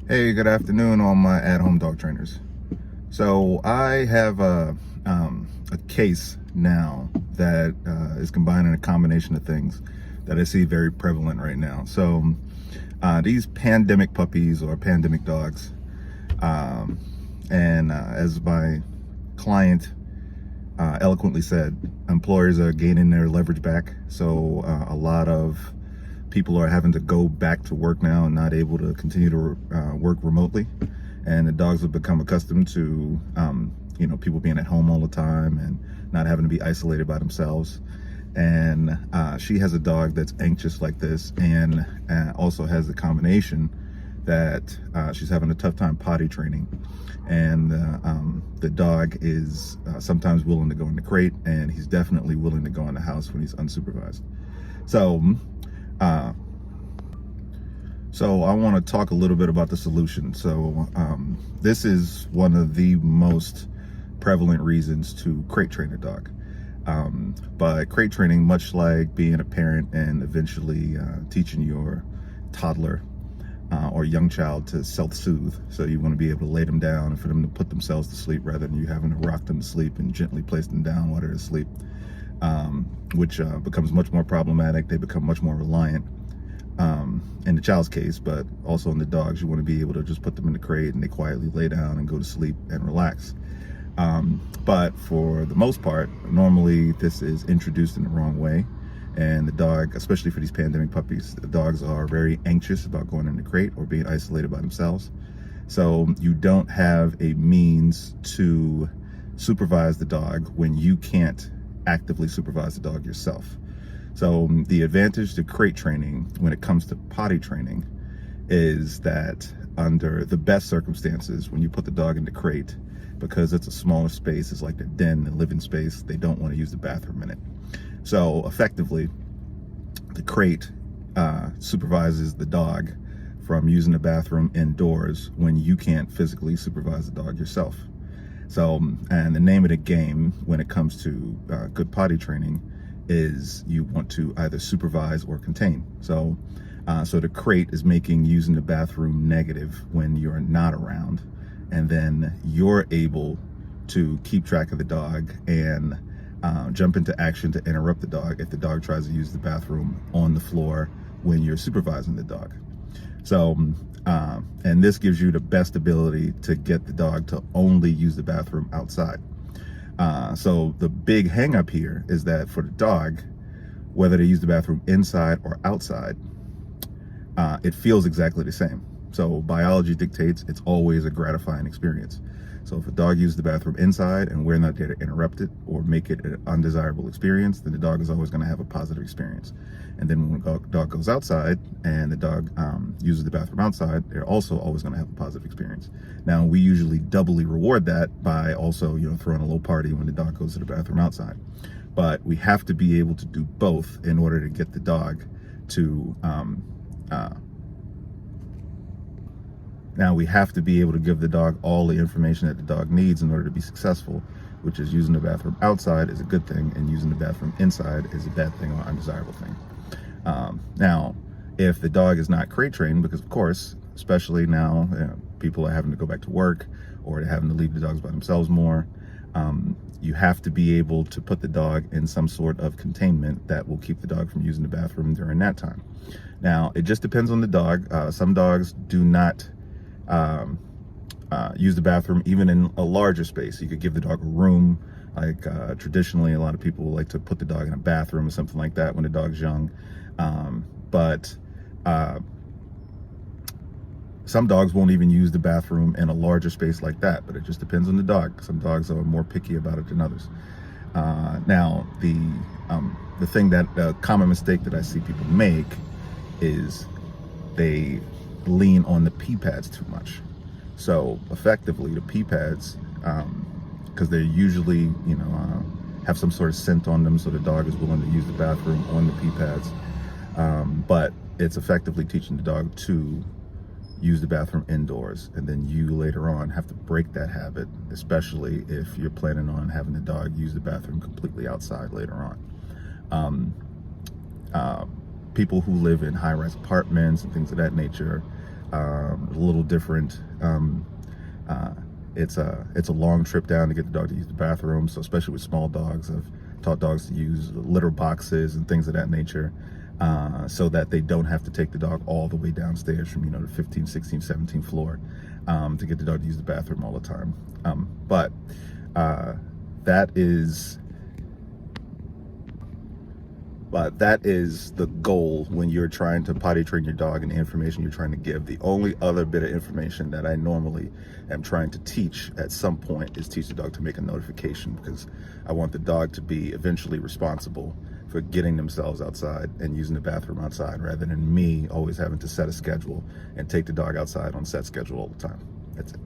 Hey, good afternoon, all my at-home dog trainers. So I have a case now that is combining a combination of things that I see very prevalent right now. So these pandemic puppies or pandemic dogs, and as my client eloquently said, employers are gaining their leverage back. So a lot of people are having to go back to work now and not able to continue to work remotely. And the dogs have become accustomed to, people being at home all the time and not having to be isolated by themselves. And she has a dog that's anxious like this, and also has the combination that she's having a tough time potty training. And the dog is sometimes willing to go in the crate, and he's definitely willing to go in the house when he's unsupervised. So uh, so I want to talk a little bit about the solution. So this is one of the most prevalent reasons to crate train a dog. But crate training, much like being a parent and eventually teaching your toddler or young child to self-soothe. So you want to be able to lay them down and for them to put themselves to sleep rather than you having to rock them to sleep and gently place them down while they're asleep, which becomes much more problematic. They become much more reliant in the child's case, but also in the dogs, you want to be able to just put them in the crate and they quietly lay down and go to sleep and relax. But for the most part, normally this is introduced in the wrong way. And the dog, especially for these pandemic puppies, the dogs are very anxious about going in the crate or being isolated by themselves. So you don't have a means to supervise the dog when you can't actively supervise the dog yourself. So the advantage to crate training when it comes to potty training is that under the best circumstances, when you put the dog in the crate, because it's a smaller space, it's like their den, the living space, they don't want to use the bathroom in it. So effectively, the crate supervises the dog from using the bathroom indoors when you can't physically supervise the dog yourself. So, and the name of the game when it comes to good potty training is you want to either supervise or contain. So the crate is making using the bathroom negative when you're not around, and then you're able to keep track of the dog and jump into action to interrupt the dog if the dog tries to use the bathroom on the floor when you're supervising the dog. So, and this gives you the best ability to get the dog to only use the bathroom outside. So the big hang up here is that for the dog, whether they use the bathroom inside or outside, it feels exactly the same. So biology dictates it's always a gratifying experience. So if a dog uses the bathroom inside and we're not there to interrupt it or make it an undesirable experience, then the dog is always going to have a positive experience. And then when the dog goes outside and the dog uses the bathroom outside, they're also always going to have a positive experience. Now, we usually doubly reward that by also, throwing a little party when the dog goes to the bathroom outside. But we have to be able to do both in order to get the dog to now we have to be able to give the dog all the information that the dog needs in order to be successful, which is using the bathroom outside is a good thing and using the bathroom inside is a bad thing or undesirable thing. Now, if the dog is not crate trained, because of course, especially now, people are having to go back to work or they're having to leave the dogs by themselves more, you have to be able to put the dog in some sort of containment that will keep the dog from using the bathroom during that time. Now, it just depends on the dog. Some dogs do not use the bathroom even in a larger space. You could give the dog a room, like traditionally a lot of people like to put the dog in a bathroom or something like that when the dog's young. But some dogs won't even use the bathroom in a larger space like that, but it just depends on the dog. Some dogs are more picky about it than others. Now, the thing that the common mistake that I see people make is they lean on the pee pads too much. So effectively the pee pads, because they usually, have some sort of scent on them, so the dog is willing to use the bathroom on the pee pads. But it's effectively teaching the dog to use the bathroom indoors, and then you later on have to break that habit, especially if you're planning on having the dog use the bathroom completely outside later on. People who live in high-rise apartments and things of that nature, a little different. It's a long trip down to get the dog to use the bathroom. So especially with small dogs, I've taught dogs to use litter boxes and things of that nature, so that they don't have to take the dog all the way downstairs from, the 15th, 16th, 17th floor, to get the dog to use the bathroom all the time. But that is the goal when you're trying to potty train your dog and the information you're trying to give. The only other bit of information that I normally am trying to teach at some point is teach the dog to make a notification, because I want the dog to be eventually responsible for getting themselves outside and using the bathroom outside, rather than me always having to set a schedule and take the dog outside on set schedule all the time. That's it.